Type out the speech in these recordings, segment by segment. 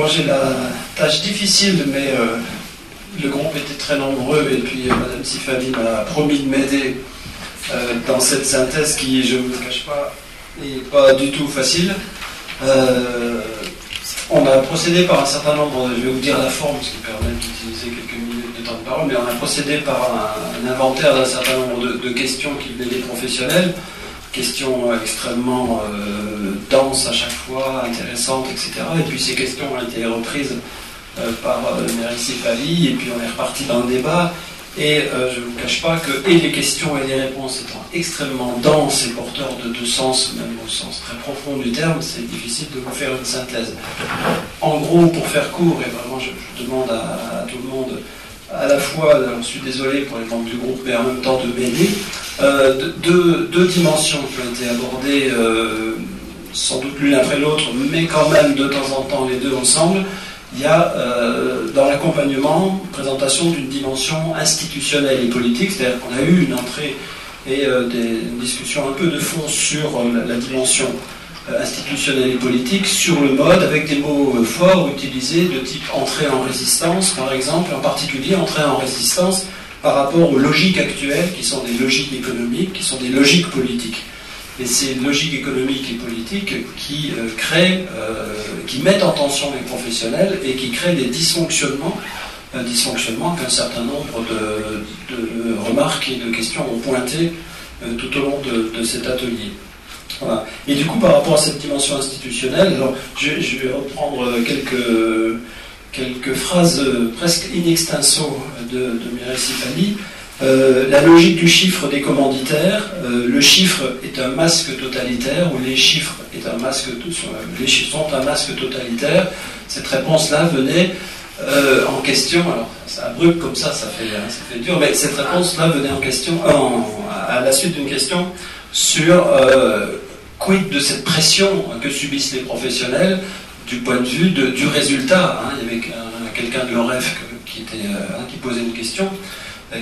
Bon, j'ai la tâche difficile, mais le groupe était très nombreux et puis Madame Sifali m'a promis de m'aider dans cette synthèse qui, je ne vous le cache pas, n'est pas du tout facile. On a procédé par un certain nombre, je vais vous dire la forme, ce qui permet d'utiliser quelques minutes de temps de parole, mais on a procédé par un inventaire d'un certain nombre de questions qui venaient des professionnels, questions extrêmement denses à chaque fois, intéressantes, etc. Et puis ces questions ont été reprises par Mireille Sifali, et puis on est reparti dans le débat. Et je ne vous cache pas que et les questions et les réponses étant extrêmement denses et porteurs de sens, même au sens très profond du terme, c'est difficile de vous faire une synthèse. En gros, pour faire court, et vraiment je demande à tout le monde, à la fois, je suis désolé pour les membres du groupe, mais en même temps de m'aider, deux dimensions qui ont été abordées, sans doute l'une après l'autre, mais quand même de temps en temps les deux ensemble. Il y a dans l'accompagnement présentation d'une dimension institutionnelle et politique, c'est-à-dire qu'on a eu une entrée et une discussion un peu de fond sur la dimension institutionnelle et politique, sur le mode, avec des mots forts utilisés de type entrée en résistance, par exemple, en particulier entrée en résistance par rapport aux logiques actuelles, qui sont des logiques économiques, qui sont des logiques politiques. Et ces logiques économiques et politiques qui qui mettent en tension les professionnels et qui créent des dysfonctionnements qu'un certain nombre de remarques et de questions ont pointé tout au long de cet atelier. Voilà. Et du coup, par rapport à cette dimension institutionnelle, alors, je vais reprendre quelques phrases presque in extenso de Mireille Sifali. La logique du chiffre des commanditaires, le chiffre est un masque totalitaire, ou les chiffres sont un masque totalitaire. Cette réponse-là venait en question, alors c'est abrupt comme ça fait dur, mais cette réponse-là venait en question, à la suite d'une question sur quid de cette pression que subissent les professionnels du point de vue du résultat. Il y avait quelqu'un de l'OREF qui posait une question,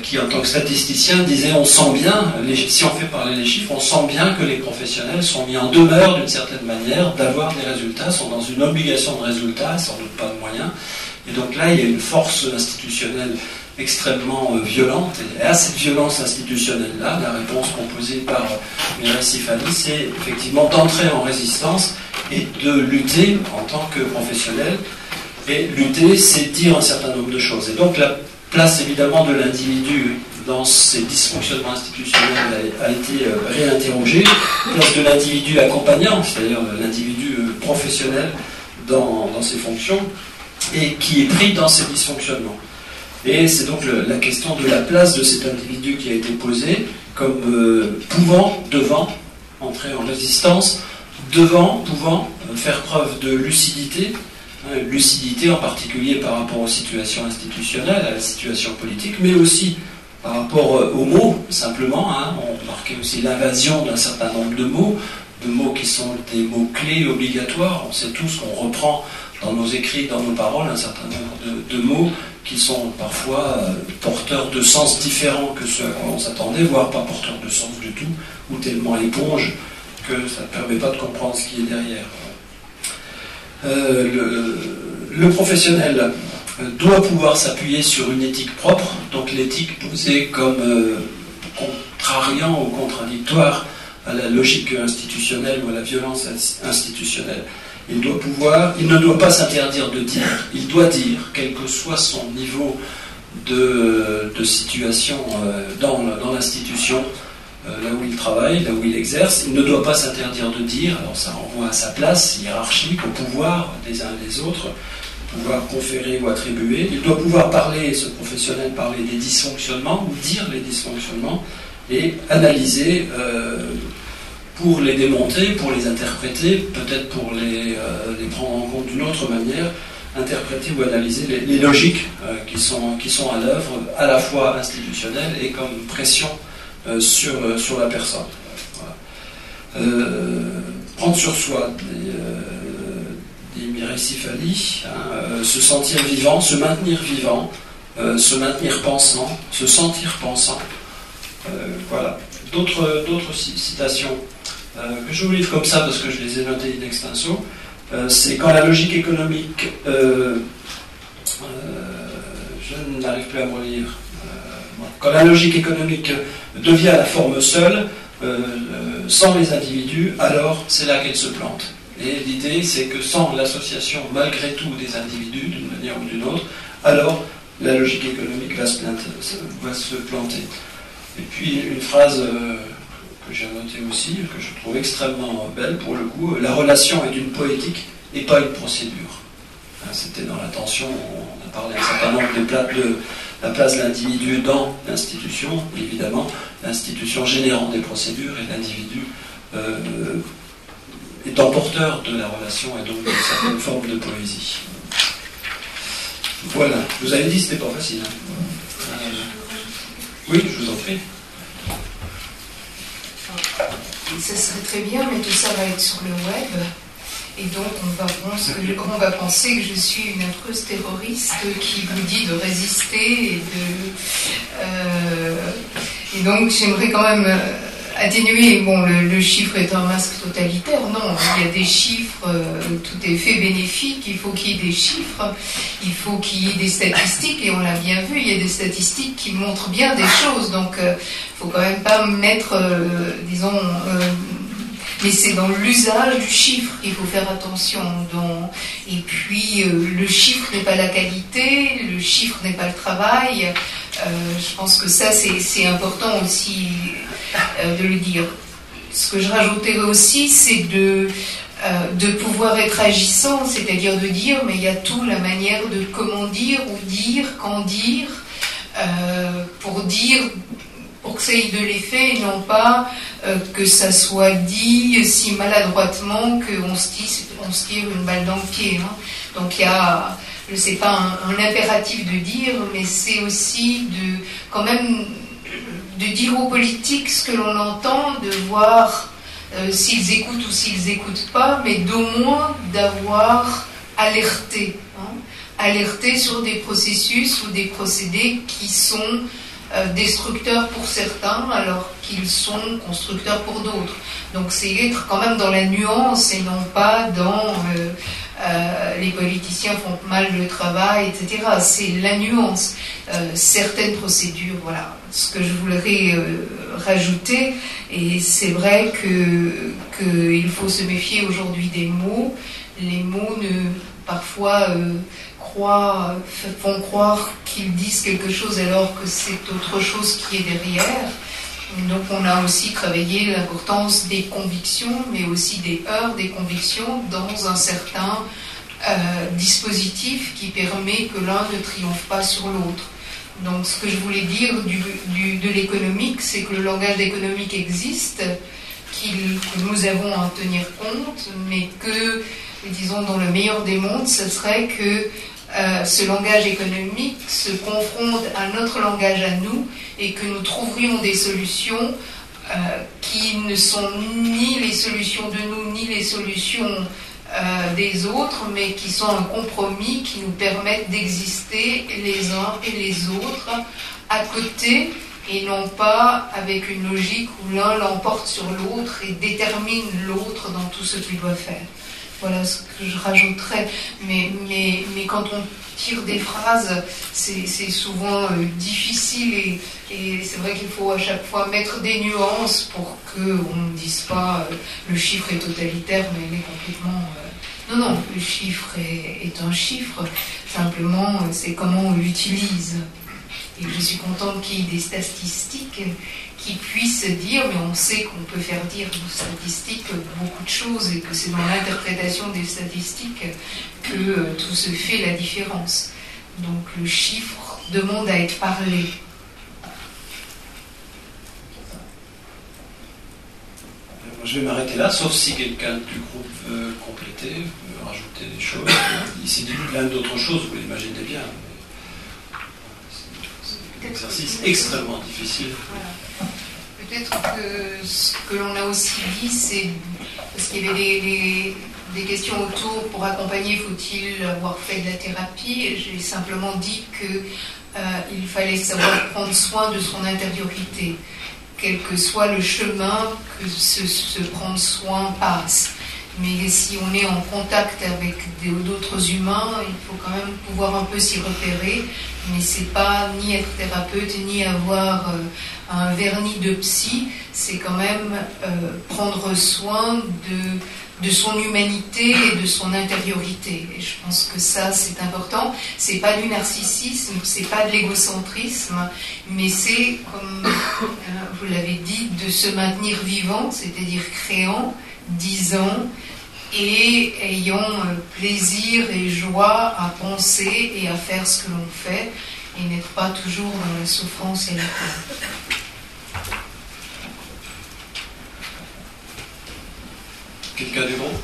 qui en tant que statisticien disait on sent bien, si on fait parler les chiffres, on sent bien que les professionnels sont mis en demeure d'une certaine manière d'avoir des résultats, sont dans une obligation de résultat, sans doute pas de moyens. Et donc là, il y a une force institutionnelle extrêmement violente. Et à cette violence institutionnelle-là, la réponse proposée par Mireille Sifali, c'est effectivement d'entrer en résistance et de lutter en tant que professionnel. Et lutter, c'est dire un certain nombre de choses. Et donc la place évidemment de l'individu dans ces dysfonctionnements institutionnels a été réinterrogée. Place de l'individu accompagnant, c'est-à-dire l'individu professionnel dans ses fonctions, et qui est pris dans ces dysfonctionnements. Et c'est donc la question de la place de cet individu qui a été posée comme devant entrer en résistance, pouvant faire preuve de lucidité, lucidité en particulier par rapport aux situations institutionnelles, à la situation politique, mais aussi par rapport aux mots, simplement. On marquait aussi l'invasion d'un certain nombre de mots qui sont des mots clés obligatoires. On sait tous qu'on reprend dans nos écrits, dans nos paroles, un certain nombre de mots qui sont parfois porteurs de sens différents que ceux à quoi on s'attendait, voire pas porteurs de sens du tout, ou tellement éponge que ça ne permet pas de comprendre ce qui est derrière. Le professionnel doit pouvoir s'appuyer sur une éthique propre, donc l'éthique posée comme contrariant ou contradictoire à la logique institutionnelle ou à la violence institutionnelle. Il ne doit pas s'interdire de dire, il doit dire, quel que soit son niveau de situation dans l'institution, là où il travaille, là où il exerce, il ne doit pas s'interdire de dire, alors ça renvoie à sa place hiérarchique, au pouvoir des uns et des autres, pouvoir conférer ou attribuer. Il doit pouvoir parler, ce professionnel, parler des dysfonctionnements, ou dire les dysfonctionnements, et analyser pour les démonter, pour les interpréter, peut-être pour les prendre en compte d'une autre manière, interpréter ou analyser les logiques qui sont à l'œuvre, à la fois institutionnelles et comme pression sur la personne. Voilà. Prendre sur soi, dit Mireille Sifali, se sentir vivant, se maintenir pensant, se sentir pensant. Voilà. D'autres citations que je vous livre comme ça parce que je les ai notées in extenso. c'est quand la logique économique, je n'arrive plus à me relire, quand la logique économique devient la forme seule, sans les individus, alors c'est là qu'elle se plante. Et l'idée, c'est que sans l'association, malgré tout, des individus, d'une manière ou d'une autre, alors la logique économique va se planter. Et puis, une phrase que j'ai notée aussi, que je trouve extrêmement belle, pour le coup, la relation est une poétique et pas une procédure. C'était dans l'attention, on a parlé un certain nombre de la place de l'individu dans l'institution, évidemment, l'institution générant des procédures et l'individu étant porteur de la relation et donc d'une certaine forme de poésie. Voilà, je vous avais dit que c'était pas facile. Oui, je vous en prie. Ça serait très bien, mais tout ça va être sur le web. Et donc on va penser que je suis une affreuse terroriste qui vous dit de résister et donc j'aimerais quand même atténuer. Bon, le chiffre est un masque totalitaire. Non, il y a des chiffres, tout est fait bénéfique. Il faut qu'il y ait des chiffres, il faut qu'il y ait des statistiques, et on l'a bien vu, il y a des statistiques qui montrent bien des choses. Donc, faut quand même pas mettre, mais c'est dans l'usage du chiffre qu'il faut faire attention. Et puis, le chiffre n'est pas la qualité, le chiffre n'est pas le travail. Je pense que ça, c'est important aussi de le dire. Ce que je rajouterais aussi, c'est de pouvoir être agissant, c'est-à-dire de dire, mais il y a tout, la manière de comment dire, ou dire, quand dire, pour que ça ait de l'effet, et non pas que ça soit dit si maladroitement qu'on se tire une balle dans le pied. Hein. Donc il y a, c'est pas un impératif de dire, mais c'est aussi quand même de dire aux politiques ce que l'on entend, de voir s'ils écoutent ou s'ils n'écoutent pas, mais d'au moins d'avoir alerté. Hein. Alerté sur des processus ou des procédés qui sont destructeurs pour certains, alors qu'ils sont constructeurs pour d'autres. Donc c'est être quand même dans la nuance et non pas dans les politiciens font mal le travail, etc. C'est la nuance. Certaines procédures, voilà, ce que je voudrais rajouter, et c'est vrai qu'il faut se méfier aujourd'hui des mots. Les mots parfois font croire qu'ils disent quelque chose alors que c'est autre chose qui est derrière. Donc on a aussi travaillé l'importance des convictions, mais aussi des heurts des convictions dans un certain dispositif qui permet que l'un ne triomphe pas sur l'autre. Donc ce que je voulais dire de l'économique, c'est que le langage économique existe, que nous avons à en tenir compte, mais que, disons, dans le meilleur des mondes, ce serait que ce langage économique se confronte à notre langage à nous et que nous trouverions des solutions qui ne sont ni les solutions de nous, ni les solutions des autres, mais qui sont un compromis qui nous permettent d'exister les uns et les autres à côté, et non pas avec une logique où l'un l'emporte sur l'autre et détermine l'autre dans tout ce qu'il doit faire. Voilà ce que je rajouterais. Mais quand on tire des phrases, c'est souvent difficile, et c'est vrai qu'il faut à chaque fois mettre des nuances pour qu'on ne dise pas le chiffre est totalitaire, mais il est complètement... Non, le chiffre est un chiffre. Simplement, c'est comment on l'utilise. Et je suis contente qu'il y ait des statistiques qui puissent dire, mais on sait qu'on peut faire dire aux statistiques beaucoup de choses, et que c'est dans l'interprétation des statistiques que tout se fait la différence. Donc le chiffre demande à être parlé. Je vais m'arrêter là, sauf si quelqu'un du groupe veut compléter, veut rajouter des choses. Il s'est dit plein d'autres choses, vous l'imaginez bien. C'est un exercice extrêmement difficile. Voilà. Peut-être que ce que l'on a aussi dit, c'est parce qu'il y avait des questions autour, pour accompagner, faut-il avoir fait de la thérapie? J'ai simplement dit qu'il fallait savoir prendre soin de son intériorité, quel que soit le chemin que ce prendre soin passe. mais si on est en contact avec d'autres humains, il faut quand même pouvoir un peu s'y repérer, mais c'est pas ni être thérapeute, ni avoir un vernis de psy, c'est quand même prendre soin de son humanité et de son intériorité. Et je pense que ça, c'est important. C'est pas du narcissisme, c'est pas de l'égocentrisme, mais c'est, comme vous l'avez dit, de se maintenir vivant, c'est-à-dire créant, disant et ayant plaisir et joie à penser et à faire ce que l'on fait, et n'être pas toujours dans la souffrance et la peur. Quelqu'un du groupe?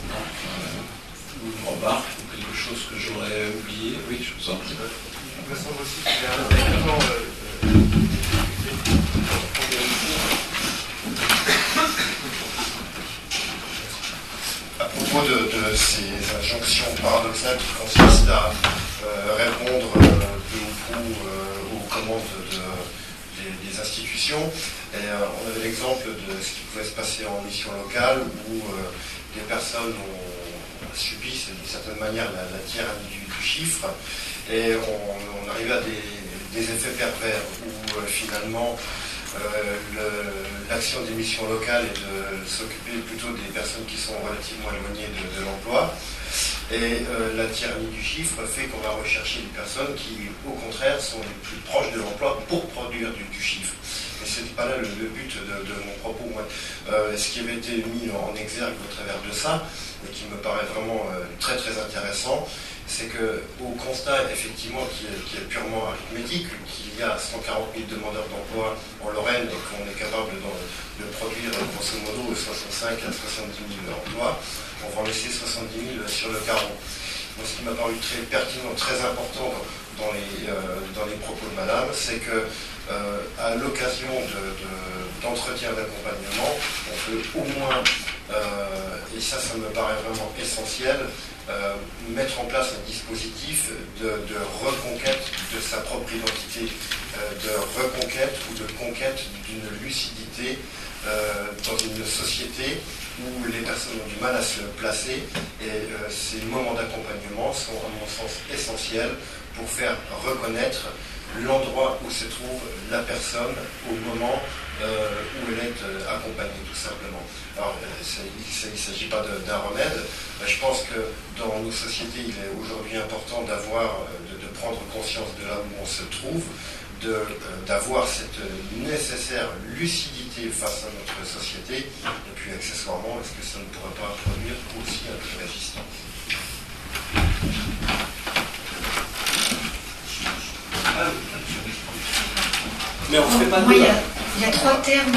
Une remarque ou quelque chose que j'aurais oublié? Oui, je vous en prie. Il me semble aussi qu'il y a un élément à propos de ces injonctions paradoxales qui consistent à répondre peu ou prou aux commandes des institutions. Et on avait l'exemple de ce qui pouvait se passer en mission locale où des personnes subissent d'une certaine manière la tyrannie du chiffre, et on arrive à des effets pervers où finalement l'action des missions locales est de s'occuper plutôt des personnes qui sont relativement éloignées de l'emploi, et la tyrannie du chiffre fait qu'on va rechercher des personnes qui au contraire sont les plus proches de l'emploi pour produire du chiffre. Mais ce n'est pas là le but de mon propos. Ce qui avait été mis en exergue au travers de ça, et qui me paraît vraiment très très intéressant, c'est qu'au constat effectivement qui est purement arithmétique, qu'il y a 140 000 demandeurs d'emploi en Lorraine et qu'on est capable de produire grosso modo 65 à 70 000 emplois, on va en laisser 70 000 sur le carreau. Moi, ce qui m'a paru très pertinent, très important dans les propos de madame, c'est que à l'occasion d'entretiens d'accompagnement, on peut au moins, et ça me paraît vraiment essentiel, mettre en place un dispositif de reconquête de sa propre identité, de reconquête ou de conquête d'une lucidité dans une société où les personnes ont du mal à se placer, et ces moments d'accompagnement sont à mon sens essentiels pour faire reconnaître l'endroit où se trouve la personne au moment où elle est accompagnée, tout simplement. Alors, il ne s'agit pas d'un remède. Je pense que dans nos sociétés, il est aujourd'hui important de prendre conscience de là où on se trouve, d'avoir cette nécessaire lucidité face à notre société, et puis accessoirement, est-ce que ça ne pourrait pas produire aussi un peu de résistance? Mais on ne fait pas de Moi, il y a trois termes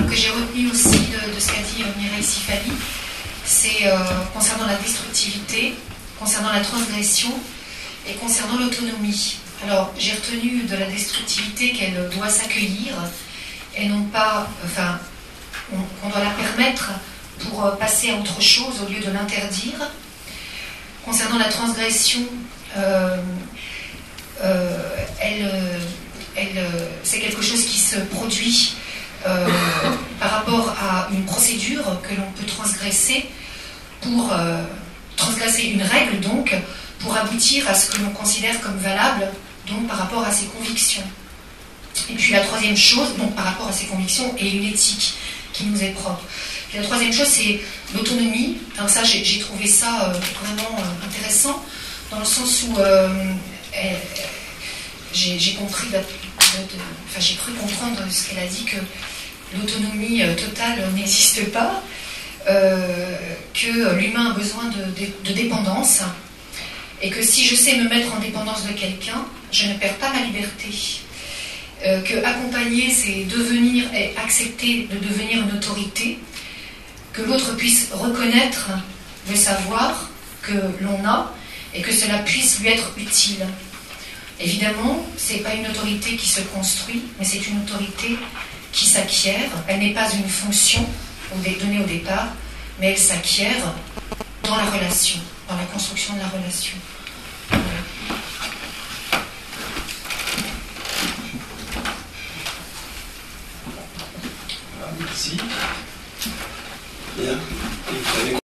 que j'ai retenus aussi de ce qu'a dit Mireille Sifali. C'est concernant la destructivité, concernant la transgression et concernant l'autonomie. Alors, j'ai retenu de la destructivité qu'elle doit s'accueillir et non pas, qu'on doit la permettre pour passer à autre chose au lieu de l'interdire. Concernant la transgression, c'est quelque chose qui se produit par rapport à une procédure que l'on peut transgresser pour transgresser une règle, donc, pour aboutir à ce que l'on considère comme valable, donc par rapport à ses convictions. Et puis la troisième chose, donc par rapport à ses convictions et une éthique qui nous est propre. Puis la troisième chose, c'est l'autonomie. Alors ça, j'ai trouvé ça vraiment intéressant, dans le sens où j'ai compris, j'ai cru comprendre ce qu'elle a dit, que l'autonomie totale n'existe pas, que l'humain a besoin de dépendance, et que si je sais me mettre en dépendance de quelqu'un, je ne perds pas ma liberté. Que accompagner, c'est devenir et accepter de devenir une autorité, que l'autre puisse reconnaître le savoir que l'on a et que cela puisse lui être utile. Évidemment, ce n'est pas une autorité qui se construit, mais c'est une autorité qui s'acquiert. Elle n'est pas une fonction donnée au départ, mais elle s'acquiert dans la relation, dans la construction de la relation. Merci. Bien.